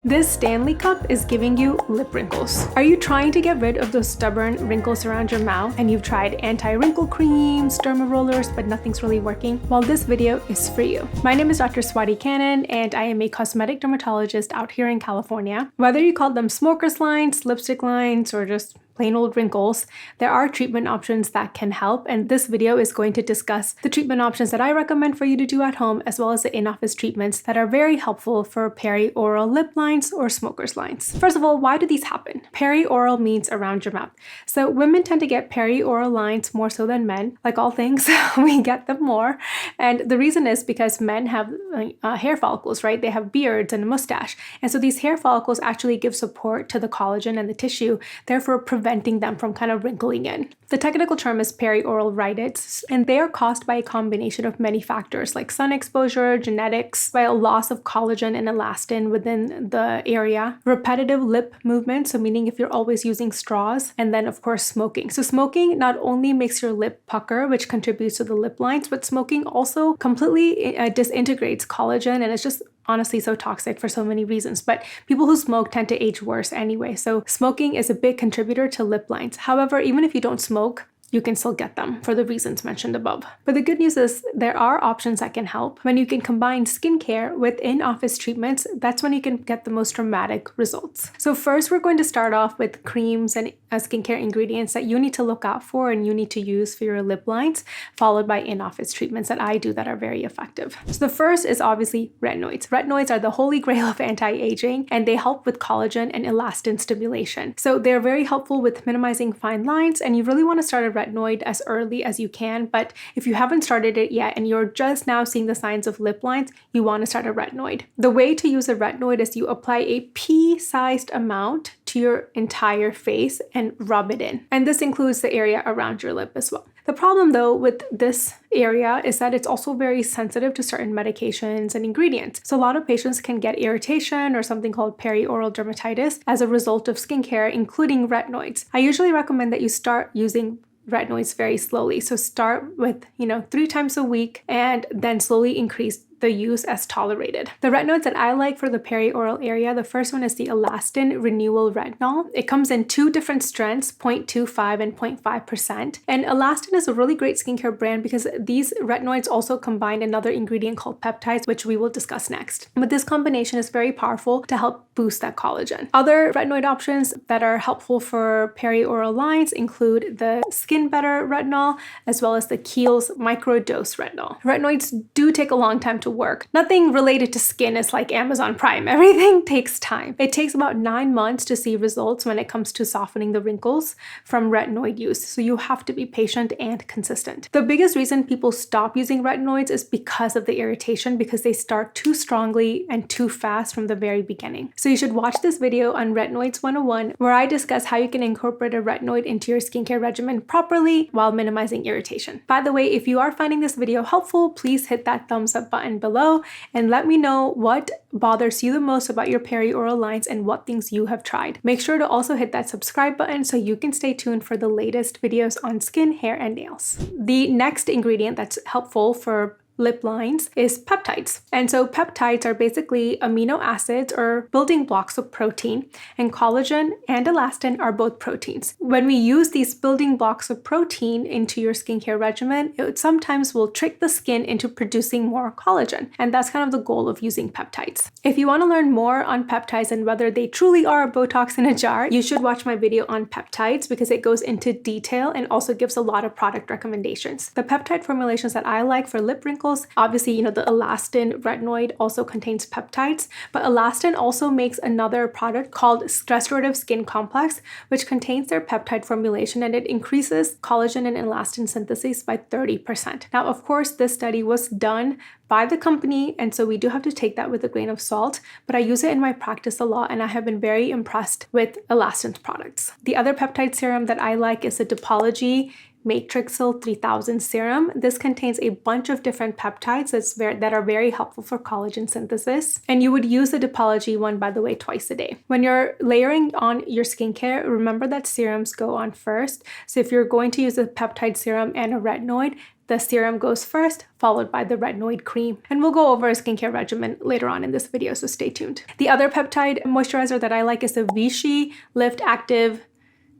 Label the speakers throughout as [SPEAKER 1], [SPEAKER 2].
[SPEAKER 1] This Stanley cup is giving you lip wrinkles. Are you trying to get rid of those stubborn wrinkles around your mouth and you've tried anti-wrinkle creams, derma rollers, but nothing's really working? Well, this video is for you. My name is Dr. Swati Cannon and I am a cosmetic dermatologist out here in California. Whether you call them smoker's lines, lipstick lines, or just plain old wrinkles, there are treatment options that can help, and this video is going to discuss the treatment options that I recommend for you to do at home, as well as the in-office treatments that are very helpful for perioral lip lines or smoker's lines. First of all, why do these happen? Perioral means around your mouth. So women tend to get perioral lines more so than men. Like all things, we get them more. And the reason is because men have hair follicles, right? They have beards and a mustache. And so these hair follicles actually give support to the collagen and the tissue, therefore preventing them from kind of wrinkling in. The technical term is perioral rhytids, and they are caused by a combination of many factors like sun exposure, genetics, by a loss of collagen and elastin within the area, repetitive lip movement, so meaning if you're always using straws, and then of course smoking. So smoking not only makes your lip pucker, which contributes to the lip lines, but smoking also completely disintegrates collagen, and it's just honestly so toxic for so many reasons. But people who smoke tend to age worse anyway. So smoking is a big contributor to lip lines. However, even if you don't smoke, you can still get them for the reasons mentioned above. But the good news is there are options that can help. When you can combine skincare with in-office treatments, that's when you can get the most dramatic results. So first, we're going to start off with creams and skincare ingredients that you need to look out for and you need to use for your lip lines, followed by in-office treatments that I do that are very effective. So the first is obviously retinoids. Retinoids are the holy grail of anti-aging, and they help with collagen and elastin stimulation. So they're very helpful with minimizing fine lines, and you really want to start a retinoid as early as you can. But if you haven't started it yet and you're just now seeing the signs of lip lines, you want to start a retinoid. The way to use a retinoid is you apply a pea-sized amount to your entire face and rub it in. And this includes the area around your lip as well. The problem though with this area is that it's also very sensitive to certain medications and ingredients. So a lot of patients can get irritation or something called perioral dermatitis as a result of skincare, including retinoids. I usually recommend that you start using retinoids very slowly. So start with, 3 times a week and then slowly increase the use as tolerated. The retinoids that I like for the perioral area, the first one is the Elastin Renewal Retinol. It comes in 2 different strengths, 0.25 and 0.5%. And Elastin is a really great skincare brand because these retinoids also combine another ingredient called peptides, which we will discuss next. But this combination is very powerful to help boost that collagen. Other retinoid options that are helpful for perioral lines include the Skin Better Retinol, as well as the Kiehl's Microdose Retinol. Retinoids do take a long time to work. Nothing related to skin is like Amazon Prime. Everything takes time. It takes about 9 months to see results when it comes to softening the wrinkles from retinoid use. So you have to be patient and consistent. The biggest reason people stop using retinoids is because of the irritation, because they start too strongly and too fast from the very beginning. So you should watch this video on Retinoids 101, where I discuss how you can incorporate a retinoid into your skincare regimen properly while minimizing irritation. By the way, if you are finding this video helpful, please hit that thumbs up button below and let me know what bothers you the most about your perioral lines and what things you have tried. Make sure to also hit that subscribe button so you can stay tuned for the latest videos on skin, hair, and nails. The next ingredient that's helpful for lip lines is peptides. And so peptides are basically amino acids or building blocks of protein, and collagen and elastin are both proteins. When we use these building blocks of protein into your skincare regimen, it sometimes will trick the skin into producing more collagen. And that's kind of the goal of using peptides. If you want to learn more on peptides and whether they truly are Botox in a jar, you should watch my video on peptides because it goes into detail and also gives a lot of product recommendations. The peptide formulations that I like for lip wrinkles, obviously, the elastin retinoid also contains peptides, but elastin also makes another product called Restorative Skin Complex, which contains their peptide formulation, and it increases collagen and elastin synthesis by 30%. Now, of course, this study was done by the company, and so we do have to take that with a grain of salt, but I use it in my practice a lot, and I have been very impressed with elastin's products. The other peptide serum that I like is the Dermatologist Matrixyl 3000 serum. This contains a bunch of different peptides that are very helpful for collagen synthesis. And you would use the Dermatologist one, by the way, twice a day. When you're layering on your skincare, remember that serums go on first. So if you're going to use a peptide serum and a retinoid, the serum goes first, followed by the retinoid cream. And we'll go over a skincare regimen later on in this video, so stay tuned. The other peptide moisturizer that I like is the Vichy Lift Active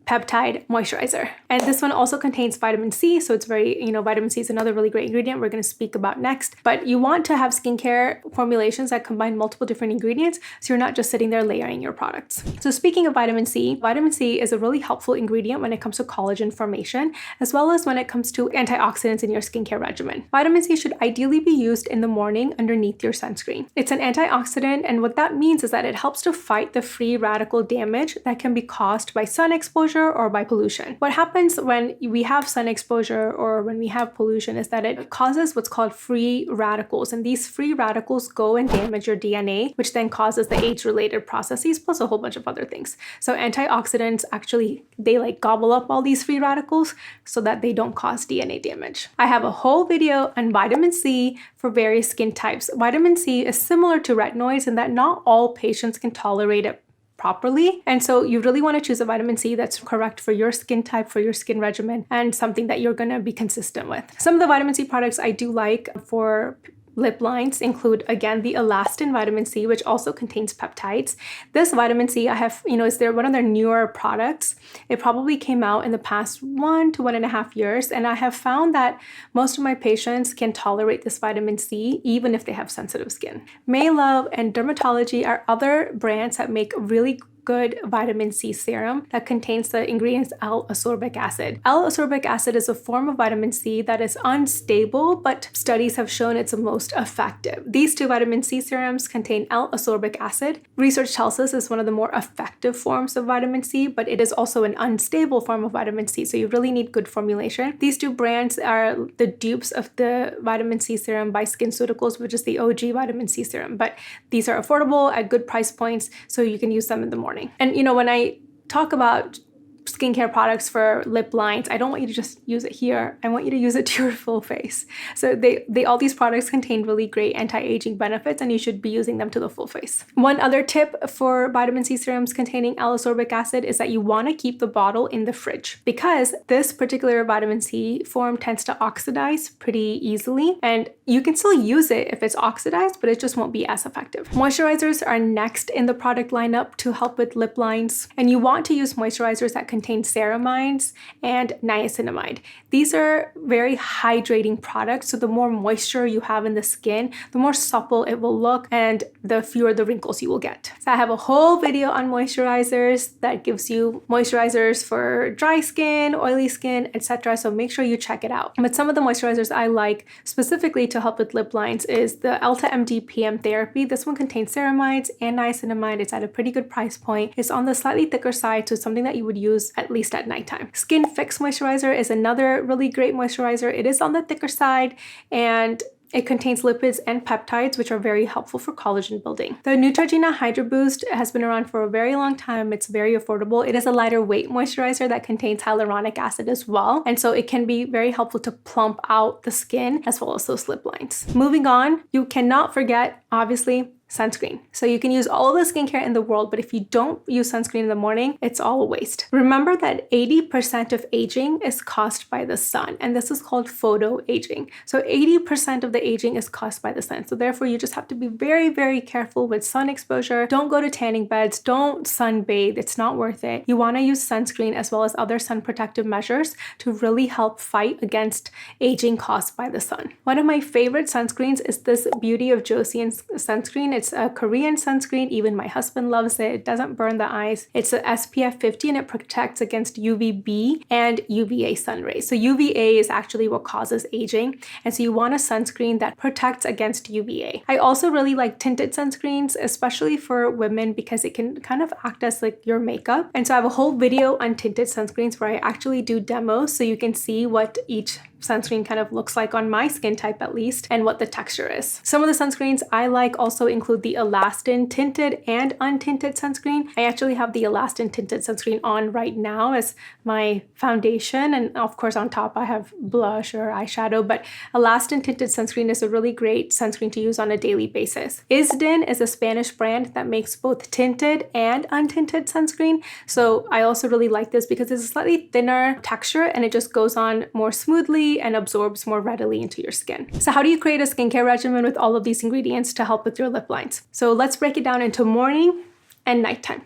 [SPEAKER 1] Peptide Moisturizer. And this one also contains vitamin C, so it's very, vitamin C is another really great ingredient we're going to speak about next. But you want to have skincare formulations that combine multiple different ingredients, so you're not just sitting there layering your products. So speaking of vitamin C is a really helpful ingredient when it comes to collagen formation, as well as when it comes to antioxidants in your skincare regimen. Vitamin C should ideally be used in the morning underneath your sunscreen. It's an antioxidant, and what that means is that it helps to fight the free radical damage that can be caused by sun exposure or by pollution. What happens when we have sun exposure or when we have pollution is that it causes what's called free radicals, and these free radicals go and damage your DNA, which then causes the age-related processes plus a whole bunch of other things. So antioxidants actually, they like gobble up all these free radicals so that they don't cause DNA damage. I have a whole video on vitamin C for various skin types. Vitamin C is similar to retinoids in that not all patients can tolerate it properly. And so you really want to choose a vitamin C that's correct for your skin type, for your skin regimen, and something that you're going to be consistent with. Some of the vitamin C products I do like for lip lines include, again, the Elastin vitamin C, which also contains peptides. This vitamin C, I have, is one of their newer products. It probably came out in the past 1 to 1.5 years, and I have found that most of my patients can tolerate this vitamin C, even if they have sensitive skin. Maylove and Dermatology are other brands that make really good vitamin C serum that contains the ingredients L-ascorbic acid. L-ascorbic acid is a form of vitamin C that is unstable, but studies have shown it's the most effective. These two vitamin C serums contain L-ascorbic acid. Research tells us it's one of the more effective forms of vitamin C, but it is also an unstable form of vitamin C, so you really need good formulation. These two brands are the dupes of the vitamin C serum by SkinCeuticals, which is the OG vitamin C serum, but these are affordable at good price points, so you can use them in the morning. And when I talk about skincare products for lip lines, I don't want you to just use it here. I want you to use it to your full face. So all these products contain really great anti-aging benefits, and you should be using them to the full face. One other tip for vitamin C serums containing L-ascorbic acid is that you want to keep the bottle in the fridge, because this particular vitamin C form tends to oxidize pretty easily, and you can still use it if it's oxidized, but it just won't be as effective. Moisturizers are next in the product lineup to help with lip lines, and you want to use moisturizers that contain ceramides and niacinamide. These are very hydrating products, so the more moisture you have in the skin, the more supple it will look and the fewer the wrinkles you will get. So I have a whole video on moisturizers that gives you moisturizers for dry skin, oily skin, etc. So make sure you check it out. But some of the moisturizers I like specifically to help with lip lines is the Elta MD PM Therapy. This one contains ceramides and niacinamide. It's at a pretty good price point. It's on the slightly thicker side, so something that you would use at least at nighttime. Skin Fix Moisturizer is another really great moisturizer. It is on the thicker side, and it contains lipids and peptides, which are very helpful for collagen building. The Neutrogena Hydra Boost has been around for a very long time. It's very affordable. It is a lighter weight moisturizer that contains hyaluronic acid as well, and so it can be very helpful to plump out the skin as well as those lip lines. Moving on, you cannot forget, obviously, sunscreen. So you can use all of the skincare in the world, but if you don't use sunscreen in the morning, it's all a waste. Remember that 80% of aging is caused by the sun, and this is called photo aging. So 80% of the aging is caused by the sun. So therefore, you just have to be very, very careful with sun exposure. Don't go to tanning beds. Don't sunbathe. It's not worth it. You want to use sunscreen as well as other sun protective measures to really help fight against aging caused by the sun. One of my favorite sunscreens is this Beauty of Joseon sunscreen. It's a Korean sunscreen. Even my husband loves it. It doesn't burn the eyes. It's a SPF 50 and it protects against UVB and UVA sun rays. So UVA is actually what causes aging. And so you want a sunscreen that protects against UVA. I also really like tinted sunscreens, especially for women, because it can kind of act as like your makeup. And so I have a whole video on tinted sunscreens where I actually do demos so you can see what each sunscreen kind of looks like on my skin type at least, and what the texture is. Some of the sunscreens I like also include the Elastin tinted and untinted sunscreen. I actually have the Elastin tinted sunscreen on right now as my foundation, and of course on top I have blush or eyeshadow, but Elastin tinted sunscreen is a really great sunscreen to use on a daily basis. Isdin is a Spanish brand that makes both tinted and untinted sunscreen, so I also really like this because it's a slightly thinner texture and it just goes on more smoothly. quickly and absorbs more readily into your skin. So how do you create a skincare regimen with all of these ingredients to help with your lip lines? So let's break it down into morning and nighttime.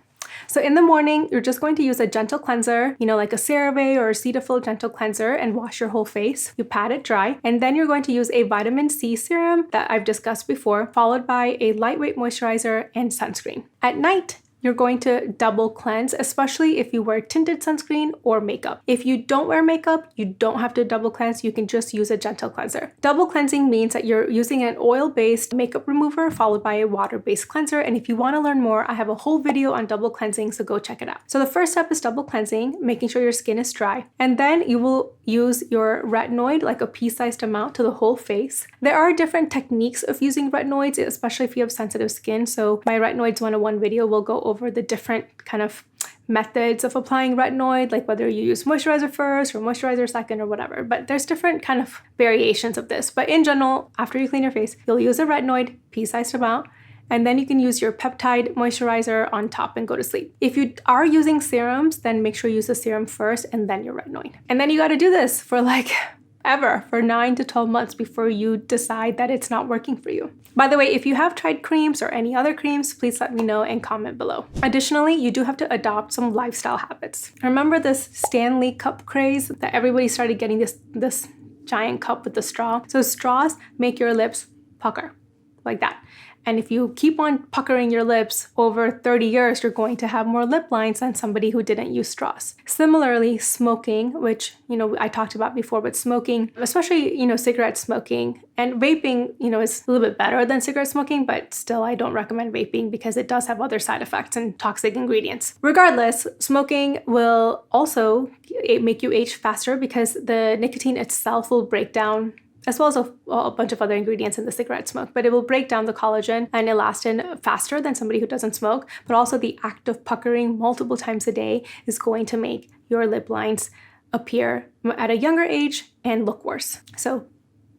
[SPEAKER 1] So in the morning, you're just going to use a gentle cleanser, like a CeraVe or a Cetaphil gentle cleanser, and wash your whole face. You pat it dry, and then you're going to use a vitamin C serum that I've discussed before, followed by a lightweight moisturizer and sunscreen. At night, you're going to double cleanse, especially if you wear tinted sunscreen or makeup. If you don't wear makeup, you don't have to double cleanse. You can just use a gentle cleanser. Double cleansing means that you're using an oil-based makeup remover followed by a water-based cleanser. And if you want to learn more, I have a whole video on double cleansing, so go check it out. So the first step is double cleansing, making sure your skin is dry. And then you will use your retinoid, like a pea-sized amount, to the whole face. There are different techniques of using retinoids, especially if you have sensitive skin. So my Retinoids 101 video will go over the different kind of methods of applying retinoid, like whether you use moisturizer first or moisturizer second or whatever. But there's different kind of variations of this. But in general, after you clean your face, you'll use a retinoid, pea-sized amount, and then you can use your peptide moisturizer on top and go to sleep. If you are using serums, then make sure you use the serum first and then your retinoid. And then you got to do this for for 9 to 12 months before you decide that it's not working for you. By the way, if you have tried creams or any other creams, please let me know and comment below. Additionally, you do have to adopt some lifestyle habits. Remember this Stanley cup craze that everybody started getting this giant cup with the straw? So straws make your lips pucker like that. And if you keep on puckering your lips over 30 years, you're going to have more lip lines than somebody who didn't use straws. Similarly, smoking, which, I talked about before, but smoking, especially, cigarette smoking and vaping, is a little bit better than cigarette smoking, but still I don't recommend vaping because it does have other side effects and toxic ingredients. Regardless, smoking will also make you age faster because the nicotine itself will break down, as well as a bunch of other ingredients in the cigarette smoke, but it will break down the collagen and elastin faster than somebody who doesn't smoke. But also the act of puckering multiple times a day is going to make your lip lines appear at a younger age and look worse. So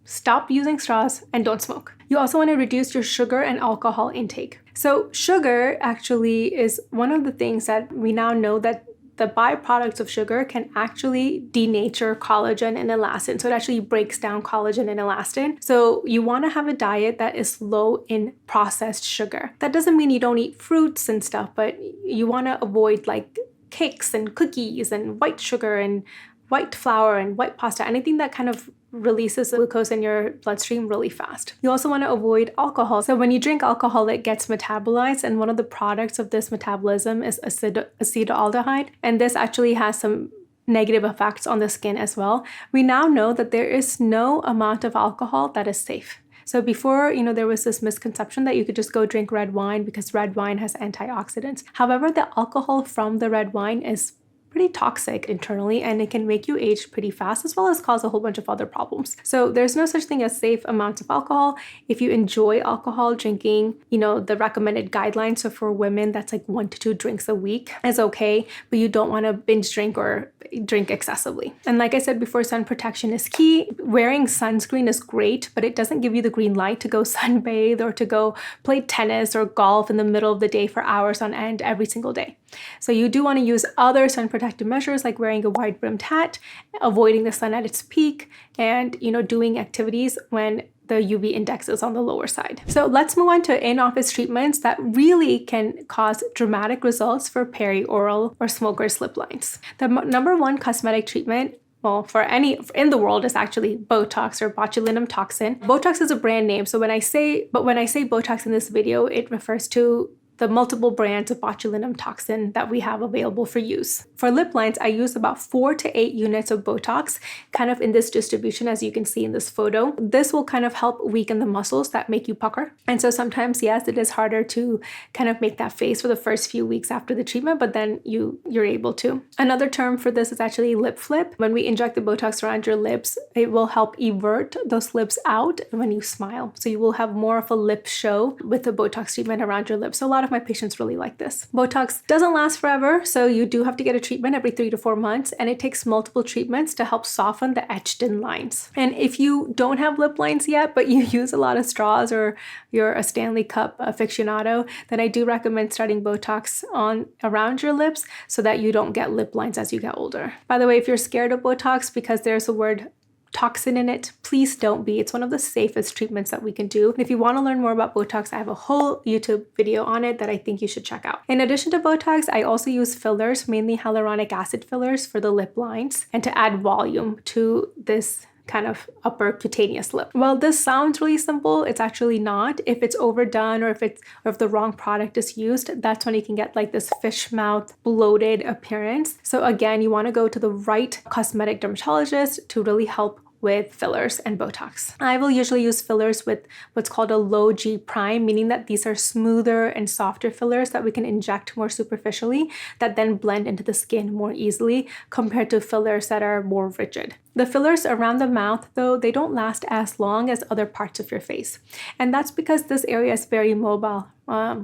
[SPEAKER 1] stop using straws and don't smoke. You also want to reduce your sugar and alcohol intake. So sugar actually is one of the things that we now know that the byproducts of sugar can actually denature collagen and elastin. So it actually breaks down collagen and elastin. So you want to have a diet that is low in processed sugar. That doesn't mean you don't eat fruits and stuff, but you want to avoid like cakes and cookies and white sugar and white flour and white pasta, anything that kind of releases glucose in your bloodstream really fast. You also want to avoid alcohol. So when you drink alcohol, it gets metabolized, and one of the products of this metabolism is acetaldehyde, and this actually has some negative effects on the skin as well. We now know that there is no amount of alcohol that is safe. So before, there was this misconception that you could just go drink red wine because red wine has antioxidants. However, the alcohol from the red wine is pretty toxic internally, and it can make you age pretty fast, as well as cause a whole bunch of other problems. So there's no such thing as safe amounts of alcohol. If you enjoy alcohol drinking, the recommended guidelines, so for women, that's like 1 to 2 drinks a week is okay, but you don't want to binge drink or drink excessively. And like I said before, sun protection is key. Wearing sunscreen is great, but it doesn't give you the green light to go sunbathe or to go play tennis or golf in the middle of the day for hours on end every single day. So you do want to use other sun protective measures like wearing a wide brimmed hat, avoiding the sun at its peak, and doing activities when the UV index is on the lower side. So let's move on to in-office treatments that really can cause dramatic results for perioral or smokers' lip lines. The number one cosmetic treatment, for any in the world, is actually Botox or botulinum toxin. Botox is a brand name, so when I say Botox in this video, it refers to the multiple brands of botulinum toxin that we have available for use. For lip lines, I use about 4 to 8 units of Botox, kind of in this distribution as you can see in this photo. This will kind of help weaken the muscles that make you pucker. And so sometimes, yes, it is harder to kind of make that face for the first few weeks after the treatment, but then you're able to. Another term for this is actually lip flip. When we inject the Botox around your lips, it will help evert those lips out when you smile. So you will have more of a lip show with the Botox treatment around your lips. So a lot of my patients really like this. Botox doesn't last forever, so you do have to get a treatment every 3 to 4 months, and it takes multiple treatments to help soften the etched-in lines. And if you don't have lip lines yet, but you use a lot of straws or you're a Stanley Cup aficionado, then I do recommend starting Botox on around your lips so that you don't get lip lines as you get older. By the way, if you're scared of Botox because there's a word toxin in it, please don't be. It's one of the safest treatments that we can do. And if you want to learn more about Botox, I have a whole YouTube video on it that I think you should check out. In addition to Botox, I also use fillers, mainly hyaluronic acid fillers for the lip lines and to add volume to this kind of upper cutaneous lip. While this sounds really simple, it's actually not. If it's overdone or if the wrong product is used, that's when you can get like this fish mouth bloated appearance. So again, you want to go to the right cosmetic dermatologist to really help with fillers and Botox. I will usually use fillers with what's called a low G prime, meaning that these are smoother and softer fillers that we can inject more superficially that then blend into the skin more easily compared to fillers that are more rigid. The fillers around the mouth, though, they don't last as long as other parts of your face. And that's because this area is very mobile.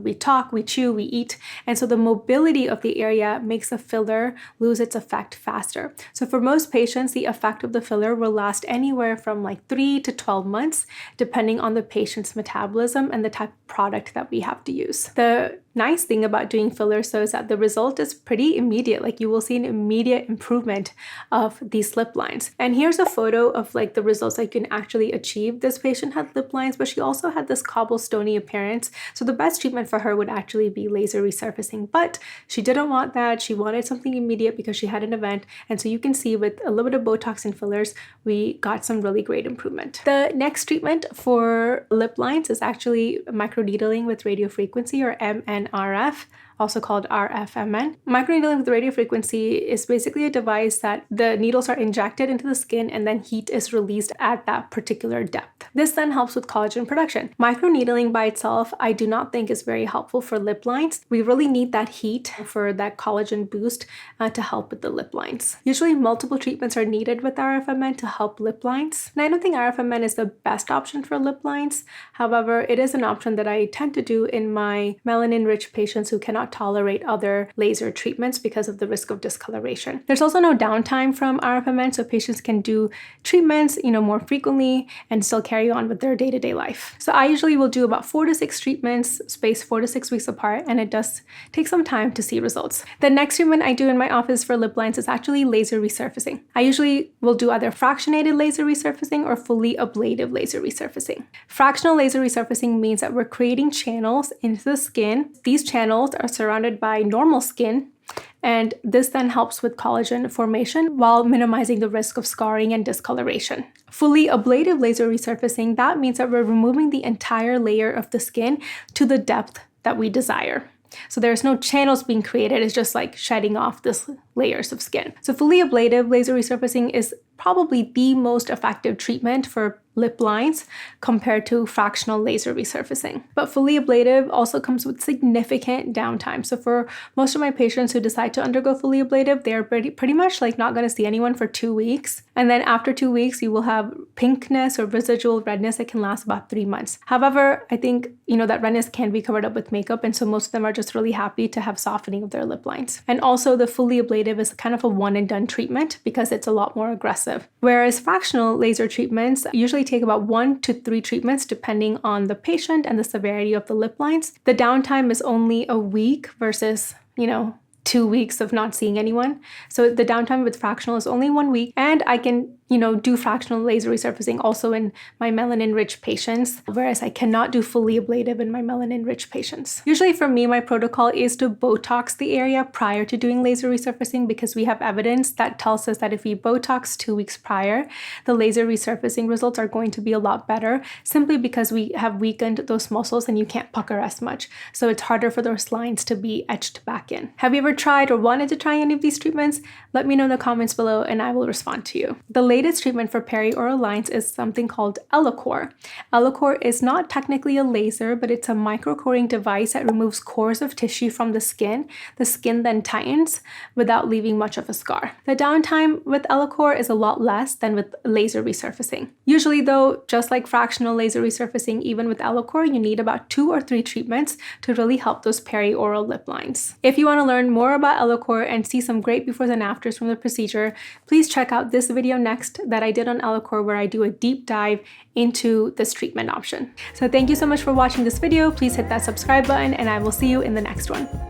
[SPEAKER 1] We talk, we chew, we eat. And so the mobility of the area makes a filler lose its effect faster. So for most patients, the effect of the filler will last anywhere from like 3 to 12 months, depending on the patient's metabolism and the type of product that we have to use. The nice thing about doing fillers though is that the result is pretty immediate. Like you will see an immediate improvement of these lip lines. And here's a photo of like the results that you can actually achieve. This patient had lip lines, but she also had this cobblestoney appearance. So the best treatment for her would actually be laser resurfacing, but she didn't want that. She wanted something immediate because she had an event. And so you can see with a little bit of Botox and fillers, we got some really great improvement. The next treatment for lip lines is actually microneedling with radiofrequency, or MNRF, also called RFMN. Microneedling with radiofrequency is basically a device that the needles are injected into the skin and then heat is released at that particular depth. This then helps with collagen production. Microneedling by itself, I do not think is very helpful for lip lines. We really need that heat for that collagen boost to help with the lip lines. Usually multiple treatments are needed with RFMN to help lip lines. And I don't think RFMN is the best option for lip lines. However, it is an option that I tend to do in my melanin-rich patients who cannot tolerate other laser treatments because of the risk of discoloration. There's also no downtime from RFMN, so patients can do treatments, more frequently and still carry on with their day-to-day life. So I usually will do about 4 to 6 treatments spaced 4 to 6 weeks apart, and it does take some time to see results. The next treatment I do in my office for lip lines is actually laser resurfacing. I usually will do either fractionated laser resurfacing or fully ablative laser resurfacing. Fractional laser resurfacing means that we're creating channels into the skin. These channels are surrounded by normal skin, and this then helps with collagen formation while minimizing the risk of scarring and discoloration. Fully ablative laser resurfacing, that means that we're removing the entire layer of the skin to the depth that we desire. So there's no channels being created, it's just like shedding off this layers of skin. So fully ablative laser resurfacing is probably the most effective treatment for lip lines compared to fractional laser resurfacing. But fully ablative also comes with significant downtime. So for most of my patients who decide to undergo fully ablative, they're pretty much like not going to see anyone for 2 weeks. And then after 2 weeks, you will have pinkness or residual redness that can last about 3 months. However, I think, that redness can be covered up with makeup. And so most of them are just really happy to have softening of their lip lines. And also the fully ablative is kind of a one and done treatment because it's a lot more aggressive. Whereas fractional laser treatments usually take about 1 to 3 treatments depending on the patient and the severity of the lip lines. The downtime is only a week versus, 2 weeks of not seeing anyone. So the downtime with fractional is only 1 week, and I can do fractional laser resurfacing also in my melanin-rich patients, whereas I cannot do fully ablative in my melanin-rich patients. Usually for me, my protocol is to Botox the area prior to doing laser resurfacing because we have evidence that tells us that if we Botox 2 weeks prior, the laser resurfacing results are going to be a lot better simply because we have weakened those muscles and you can't pucker as much. So it's harder for those lines to be etched back in. Have you ever tried or wanted to try any of these treatments? Let me know in the comments below and I will respond to you. The latest treatment for perioral lines is something called Ellacor. Ellacor is not technically a laser, but it's a microcoring device that removes cores of tissue from the skin. The skin then tightens without leaving much of a scar. The downtime with Ellacor is a lot less than with laser resurfacing. Usually though, just like fractional laser resurfacing, even with Ellacor, you need about 2 or 3 treatments to really help those perioral lip lines. If you want to learn more about Ellacor and see some great befores and afters from the procedure, please check out this video next that I did on Ellacor where I do a deep dive into this treatment option. So thank you so much for watching this video. Please hit that subscribe button and I will see you in the next one.